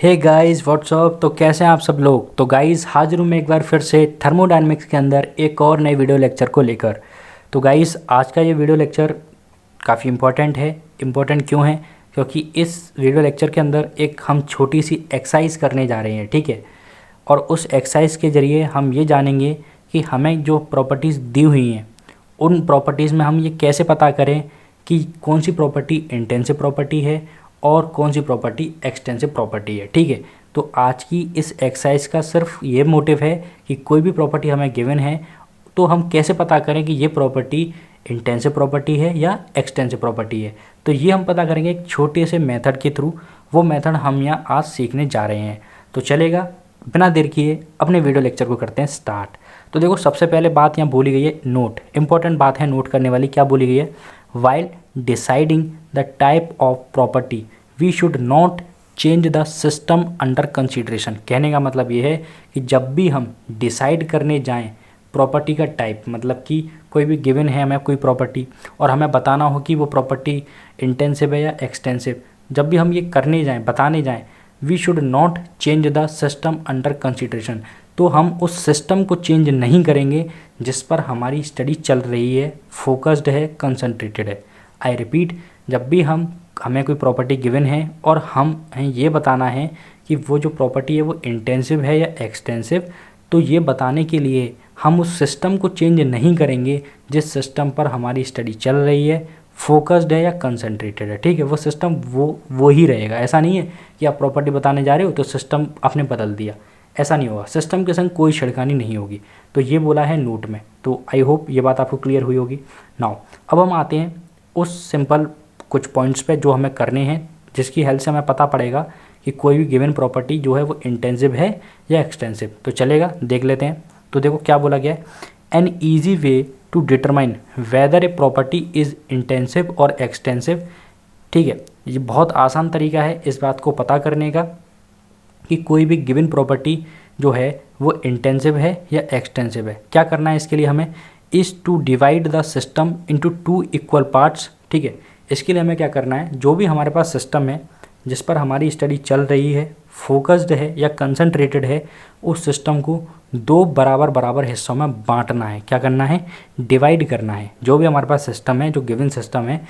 Hey guys what's up. तो कैसे हैं आप सब लोग। तो गाइस हाजिर हूँ मैं एक बार फिर से थर्मोडायनेमिक्स के अंदर एक और नए वीडियो लेक्चर को लेकर। तो गाइस आज का ये वीडियो लेक्चर काफ़ी इम्पोर्टेंट है। इम्पोर्टेंट क्यों है? क्योंकि इस वीडियो लेक्चर के अंदर एक हम छोटी सी एक्सरसाइज करने जा रहे हैं, ठीक है। और उस एक्सरसाइज के ज़रिए हम ये जानेंगे कि हमें जो प्रॉपर्टीज़ दी हुई हैं उन प्रॉपर्टीज़ में हम ये कैसे पता करें कि कौन सी प्रॉपर्टी इंटेंसिव प्रॉपर्टी है और कौन सी प्रॉपर्टी एक्सटेंसिव प्रॉपर्टी है, ठीक है। तो आज की इस एक्सरसाइज का सिर्फ ये मोटिव है कि कोई भी प्रॉपर्टी हमें गिवन है तो हम कैसे पता करें कि ये प्रॉपर्टी इंटेंसिव प्रॉपर्टी है या एक्सटेंसिव प्रॉपर्टी है। तो ये हम पता करेंगे एक छोटे से मेथड के थ्रू। वो मेथड हम यहाँ आज सीखने जा रहे हैं। तो चलेगा, बिना देर किए अपने वीडियो लेक्चर को करते हैं स्टार्ट। तो देखो सबसे पहले बात यहाँ बोली गई है नोट। इंपॉर्टेंट बात है नोट करने वाली। क्या बोली गई है? While deciding the type of property we should not change the system under consideration. कहने का मतलब ये है कि जब भी हम डिसाइड करने जाएं प्रॉपर्टी का टाइप, मतलब कि कोई भी गिवन है हमें कोई प्रॉपर्टी और हमें बताना हो कि वो प्रॉपर्टी इंटेंसिव है या एक्सटेंसिव, जब भी हम ये करने जाएं बताने जाएं we should not change the system under consideration. तो हम उस सिस्टम को चेंज नहीं करेंगे जिस पर हमारी स्टडी चल रही है, फोकस्ड है, कंसंट्रेटेड है। आई रिपीट, जब भी हमें कोई प्रॉपर्टी गिवन है और हमें ये बताना है कि वो जो प्रॉपर्टी है वो इंटेंसिव है या एक्सटेंसिव, तो ये बताने के लिए हम उस सिस्टम को चेंज नहीं करेंगे जिस सिस्टम पर हमारी स्टडी चल रही है, फोकस्ड है या कंसंट्रेटेड है, ठीक है। वो सिस्टम वो ही रहेगा। ऐसा नहीं है कि आप प्रॉपर्टी बताने जा रहे हो तो सिस्टम आपने बदल दिया, ऐसा नहीं होगा। सिस्टम के संग कोई छिड़खानी नहीं होगी। तो ये बोला है नोट में। तो आई होप ये बात आपको क्लियर हुई होगी। नाउ अब हम आते हैं उस सिंपल कुछ पॉइंट्स पे जो हमें करने हैं, जिसकी हेल्प से हमें पता पड़ेगा कि कोई भी गिवन प्रॉपर्टी जो है वो इंटेंसिव है या एक्सटेंसिव। तो चलेगा, देख लेते हैं। तो देखो क्या बोला गया है, an easy way to determine whether a property is intensive और एक्सटेंसिव, ठीक है। ये बहुत आसान तरीका है इस बात को पता करने का कि कोई भी गिवन प्रॉपर्टी जो है वो इंटेंसिव है या एक्सटेंसिव है। क्या करना है इसके लिए हमें? Is to divide the system into two equal parts, ठीक है। इसके लिए हमें क्या करना है, जो भी हमारे पास सिस्टम है जिस पर हमारी स्टडी चल रही है, फोकस्ड है या कंसंट्रेटेड है, उस सिस्टम को दो बराबर बराबर हिस्सों में बांटना है। क्या करना है? डिवाइड करना है। जो भी हमारे पास सिस्टम है, जो गिवन सिस्टम है,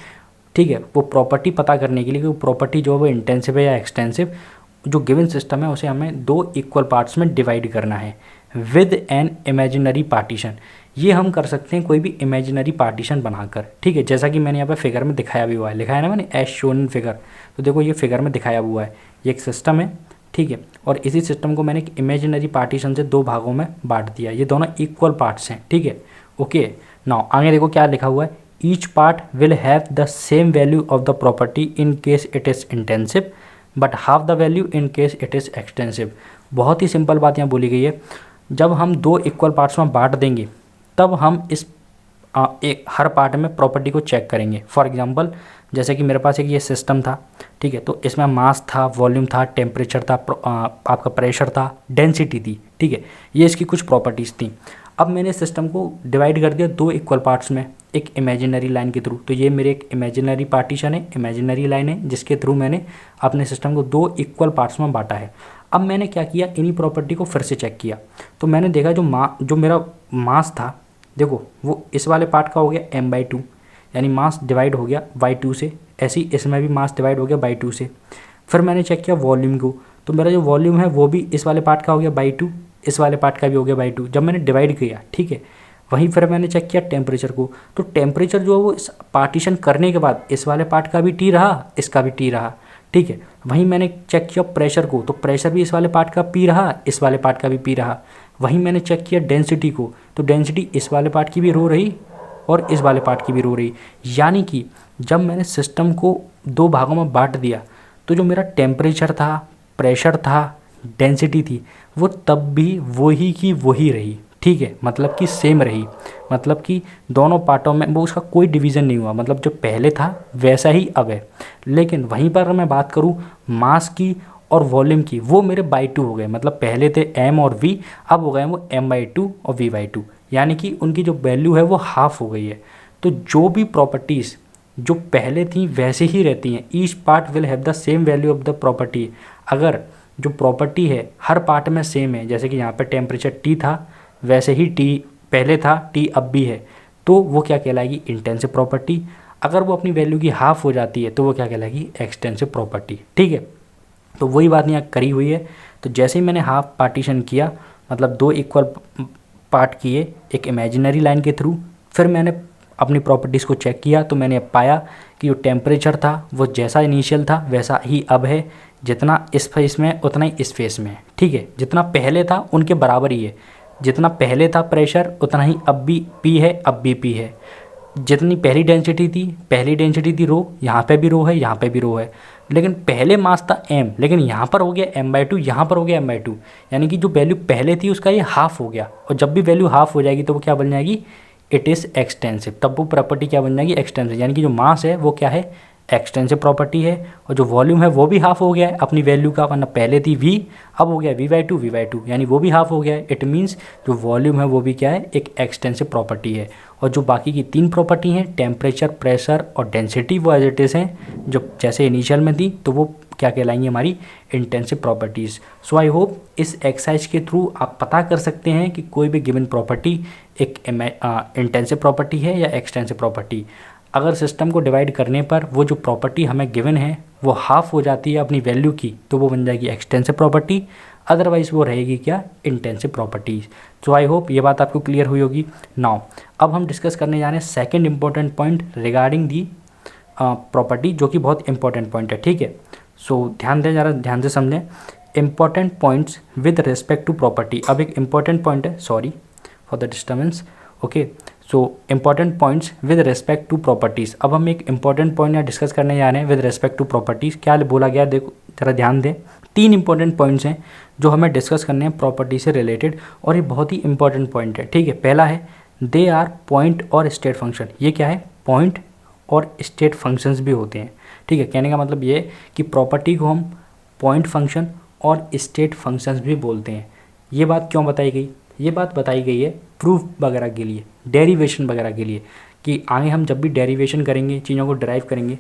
ठीक है, वो प्रॉपर्टी पता करने के लिए कि वो प्रॉपर्टी जो है वो इंटेंसिव है या एक्सटेंसिव, जो गिवन सिस्टम है उसे हमें दो इक्वल पार्ट्स में डिवाइड करना है विद एन इमेजिनरी पार्टीशन। ये हम कर सकते हैं कोई भी इमेजिनरी पार्टीशन बनाकर, ठीक है। जैसा कि मैंने यहाँ पे फिगर में दिखाया भी हुआ है, लिखा है ना मैंने एज शोन इन फिगर। तो देखो ये फिगर में दिखाया हुआ है, ये एक सिस्टम है, ठीक है। और इसी सिस्टम को मैंने एक इमेजिनरी पार्टीशन से दो भागों में बांट दिया। ये दोनों इक्वल पार्ट्स हैं, ठीक है। ओके, नाउ आगे देखो क्या लिखा हुआ है, each part will have the same value of the property in case it is intensive but half the value in case it is extensive. बहुत ही सिंपल बात यहाँ बोली गई है। जब हम दो इक्वल पार्ट्स में बांट देंगे तब हम इस एक हर पार्ट में प्रॉपर्टी को चेक करेंगे। फॉर एग्जांपल जैसे कि मेरे पास एक ये सिस्टम था, ठीक है। तो इसमें मास था, वॉल्यूम था, टेम्परेचर था, आपका प्रेशर था, डेंसिटी थी, ठीक है। ये इसकी कुछ प्रॉपर्टीज़ थी। अब मैंने सिस्टम को डिवाइड कर दिया दो इक्वल पार्ट्स में एक इमेजिनरी लाइन के थ्रू। तो ये मेरे एक इमेजिनरी पार्टीशन है, इमेजिनरी लाइन है, जिसके थ्रू मैंने अपने सिस्टम को दो इक्वल पार्ट्स में बांटा है। अब मैंने क्या किया, इन्हीं प्रॉपर्टी को फिर से चेक किया। तो मैंने देखा जो मेरा मास था, देखो वो इस वाले पार्ट का हो गया m/2, यानी मास डिवाइड हो गया y2 से। ऐसे ही इसमें भी मास डिवाइड हो गया y2 से। फिर मैंने चेक किया वॉल्यूम को, तो मेरा जो वॉल्यूम है वो भी इस वाले पार्ट का हो गया by2, इस वाले पार्ट का भी हो गया by2, जब मैंने डिवाइड किया, ठीक है। वहीं फिर मैंने चेक किया टेम्परेचर को, तो टेम्परेचर जो है वो इस पार्टीशन करने के बाद इस वाले पार्ट का भी T रहा, इसका भी T रहा, ठीक है। वहीं मैंने चेक किया प्रेशर को, तो प्रेशर भी इस वाले पार्ट का P रहा, इस वाले पार्ट का भी P रहा। वहीं मैंने चेक किया डेंसिटी को, तो डेंसिटी इस वाले पार्ट की भी रो रही और इस वाले पार्ट की भी रो रही। यानी कि जब मैंने सिस्टम को दो भागों में बांट दिया तो जो मेरा टेम्परेचर था, प्रेशर था, डेंसिटी थी, वो तब भी वही की वही रही, ठीक है। मतलब कि सेम रही, मतलब कि दोनों पार्टों में वो उसका कोई डिवीज़न नहीं हुआ, मतलब जो पहले था वैसा ही अब है। लेकिन वहीं पर मैं बात करूँ मास की और वॉल्यूम की, वो मेरे by2 हो गए, मतलब पहले थे m और v, अब हो गए वो m/2 और v/2, यानी कि उनकी जो वैल्यू है वो हाफ हो गई है। तो जो भी प्रॉपर्टीज़ जो पहले थी वैसे ही रहती हैं। Each part will have the same value of the property. अगर जो प्रॉपर्टी है हर पार्ट में सेम है। जैसे कि यहाँ पे टेम्परेचर T था, वैसे ही T पहले था, T अब भी है, तो वो क्या कहलाएगी, इंटेंसिव प्रॉपर्टी। अगर वो अपनी वैल्यू की हाफ हो जाती है तो वो क्या कहलाएगी, एक्सटेंसिव प्रॉपर्टी। ठीक है, तो वही बात यहाँ करी हुई है। तो जैसे ही मैंने हाफ पार्टीशन किया, मतलब 2 इक्वल पार्ट किए एक इमेजिनरी लाइन के थ्रू, फिर मैंने अपनी प्रॉपर्टीज़ को चेक किया, तो मैंने पाया कि जो टेम्परेचर था वो जैसा इनिशियल था वैसा ही अब है, जितना इस फेस में उतना ही इस फेस में है। ठीक है, जितना पहले था उनके बराबर ही है, जितना पहले था प्रेशर उतना ही अब भी P है, अब भी P है। जितनी पहली डेंसिटी थी रो, यहाँ पे भी रो है, यहाँ पे भी रो है, लेकिन पहले मास था m, लेकिन यहाँ पर हो गया m/2, यहाँ पर हो गया m/2, यानी कि जो वैल्यू पहले थी उसका ये हाफ हो गया। और जब भी वैल्यू हाफ हो जाएगी तो वो क्या बन जाएगी, इट इज़ एक्सटेंसिव। तब वो प्रॉपर्टी क्या बन जाएगी, एक्सटेंसिव, यानी कि जो मास है वो क्या है, एक्सटेंसिव प्रॉपर्टी है। और जो वॉल्यूम है वो भी हाफ हो गया है अपनी वैल्यू का, वरना पहले थी v, अब हो गया v/2, यानी वो भी हाफ हो गया है। इट मीन्स जो वॉल्यूम है वो भी क्या है, एक एक्सटेंसिव प्रॉपर्टी है। और जो बाकी की 3 प्रॉपर्टी हैं, टेम्परेचर, प्रेशर और डेंसिटी, वो एज इट इज़ हैं जो जैसे इनिशियल में थी, तो वो क्या कहलाएंगी, हमारी intensive properties. So I hope इस एक्सरसाइज के थ्रू आप पता कर सकते हैं कि कोई भी गिवन प्रॉपर्टी एक इंटेंसिव प्रॉपर्टी है या एक्सटेंसिव प्रॉपर्टी। अगर सिस्टम को डिवाइड करने पर वो जो प्रॉपर्टी हमें गिवन है वो हाफ हो जाती है अपनी वैल्यू की, तो वो बन जाएगी एक्सटेंसिव प्रॉपर्टी, अदरवाइज वो रहेगी क्या, intensive properties. So I hope ये बात आपको क्लियर हुई होगी। नाउ अब हम डिस्कस करने जा रहे हैं second important point regarding the property, जो कि बहुत इंपॉर्टेंट पॉइंट है। ठीक है, सो ध्यान दें, ज़रा ध्यान से समझें। Important points with respect to property. अब एक इंपॉर्टेंट पॉइंट है, sorry for the disturbance. Okay, so important points with respect to properties. अब हम एक इंपॉर्टेंट पॉइंट यहाँ डिस्कस करने जा रहे हैं विद रिस्पेक्ट टू प्रॉपर्टीज़। क्या बोला गया, देखो ज़रा ध्यान दें। 3 इंपॉर्टेंट पॉइंट्स हैं जो हमें डिस्कस करने हैं प्रॉपर्टी से रिलेटेड, और ये बहुत ही इंपॉर्टेंट पॉइंट है। ठीक है, पहला है दे आर पॉइंट और स्टेट फंक्शन। ये क्या है, पॉइंट और स्टेट फंक्शंस भी होते हैं। ठीक है, कहने का मतलब ये कि प्रॉपर्टी को हम पॉइंट फंक्शन और स्टेट फंक्शंस भी बोलते हैं। ये बात क्यों बताई गई, ये बात बताई गई है प्रूफ वगैरह के लिए, डेरिवेशन वगैरह के लिए, कि आगे हम जब भी डेरिवेशन करेंगे, चीज़ों को ड्राइव करेंगे,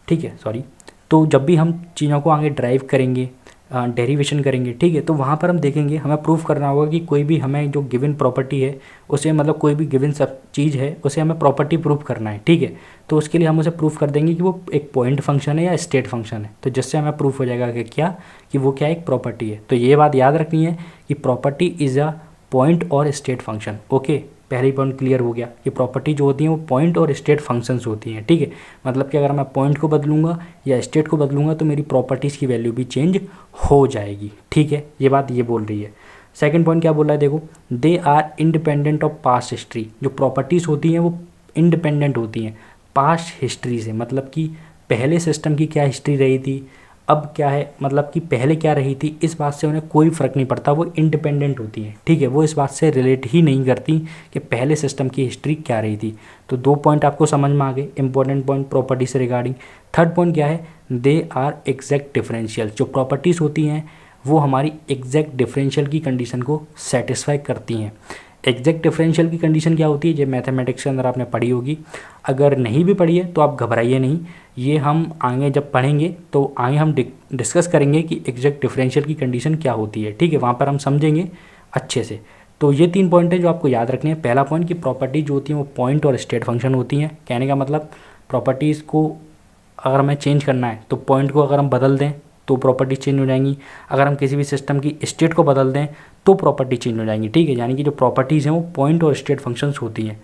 ठीक है, तो जब भी हम चीज़ों को आगे ड्राइव करेंगे, डेरिवेशन करेंगे, ठीक है, तो वहाँ पर हम देखेंगे, हमें प्रूफ करना होगा कि कोई भी हमें जो गिवन प्रॉपर्टी है उसे, मतलब कोई भी गिवन सब चीज़ है उसे हमें प्रॉपर्टी प्रूफ करना है। ठीक है, तो उसके लिए हम उसे प्रूफ कर देंगे कि वो एक पॉइंट फंक्शन है या स्टेट फंक्शन है, तो जिससे हमें प्रूफ हो जाएगा कि क्या, कि वो क्या एक प्रॉपर्टी है। तो ये बात याद रखनी है कि प्रॉपर्टी इज़ अ पॉइंट और स्टेट फंक्शन। ओके, पहले ही पॉइंट क्लियर हो गया कि प्रॉपर्टी जो होती है वो पॉइंट और स्टेट फंक्शंस होती हैं। ठीक है, मतलब कि अगर मैं पॉइंट को बदलूंगा या स्टेट को बदलूंगा तो मेरी प्रॉपर्टीज़ की वैल्यू भी चेंज हो जाएगी। ठीक है, ये बात ये बोल रही है। सेकंड पॉइंट क्या बोल रहा है, देखो, they are independent of past history. जो प्रॉपर्टीज़ होती हैं वो इंडिपेंडेंट होती हैं पास्ट हिस्ट्री से, मतलब कि पहले सिस्टम की क्या हिस्ट्री रही थी, अब क्या है, मतलब कि पहले क्या रही थी, इस बात से उन्हें कोई फ़र्क नहीं पड़ता, वो इंडिपेंडेंट होती है। ठीक है, वो इस बात से रिलेट ही नहीं करती कि पहले सिस्टम की हिस्ट्री क्या रही थी। तो 2 पॉइंट आपको समझ में आ गए, इंपॉर्टेंट पॉइंट प्रॉपर्टी से रिगार्डिंग। थर्ड पॉइंट क्या है, दे आर एग्जैक्ट डिफरेंशियल। जो प्रॉपर्टीज़ होती हैं वो हमारी एग्जैक्ट डिफरेंशियल की कंडीशन को सेटिस्फाई करती हैं। एग्जैक्ट डिफरेंशियल की कंडीशन क्या होती है, ये मैथमेटिक्स के अंदर आपने पढ़ी होगी, अगर नहीं भी पढ़ी है तो आप घबराइए नहीं, ये हम आगे जब पढ़ेंगे तो आगे हम डिस्कस करेंगे कि एग्जैक्ट डिफरेंशियल की कंडीशन क्या होती है। ठीक है, वहाँ पर हम समझेंगे अच्छे से। तो ये 3 पॉइंट है जो आपको याद रखने हैं। पहला पॉइंट कि प्रॉपर्टी जो होती है वो पॉइंट और स्टेट फंक्शन होती हैं। कहने का मतलब प्रॉपर्टीज़ को अगर हमें चेंज करना है तो पॉइंट को अगर हम बदल दें तो प्रॉपर्टी चेंज हो जाएंगी, अगर हम किसी भी सिस्टम की स्टेट को बदल दें तो प्रॉपर्टी चेंज हो जाएंगी। ठीक है, यानी कि जो प्रॉपर्टीज़ हैं वो पॉइंट और स्टेट फंक्शंस होती हैं।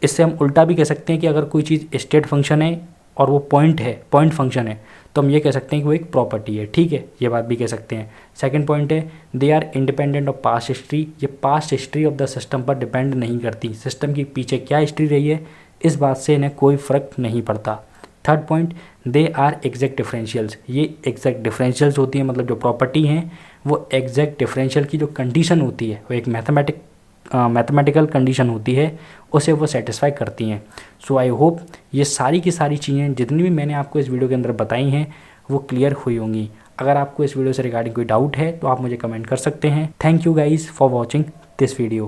इससे हम उल्टा भी कह सकते हैं कि अगर कोई चीज़ स्टेट फंक्शन है और वो पॉइंट है, पॉइंट फंक्शन है, तो हम ये कह सकते हैं कि वो एक प्रॉपर्टी है। ठीक है, ये बात भी कह सकते हैं। सेकंड पॉइंट है they are independent of past history. ये past history of the system पर डिपेंड नहीं करती, सिस्टम की पीछे क्या हिस्ट्री रही है इस बात से इन्हें कोई फ़र्क नहीं पड़ता। Third point, they are exact differentials. ये एग्जैक्ट डिफरेंशियल्स होती हैं, मतलब जो प्रॉपर्टी हैं वो एग्जैक्ट डिफरेंशियल की जो कंडीशन होती है वो एक मैथमेटिकल कंडीशन होती है, उसे वो सेटिस्फाई करती हैं। सो आई होप ये सारी की सारी चीज़ें जितनी भी मैंने आपको इस वीडियो के अंदर बताई हैं वो क्लियर हुई होंगी। अगर आपको इस वीडियो से रिगार्डिंग कोई डाउट है तो आप मुझे कमेंट कर सकते हैं। Thank you guys for watching this video.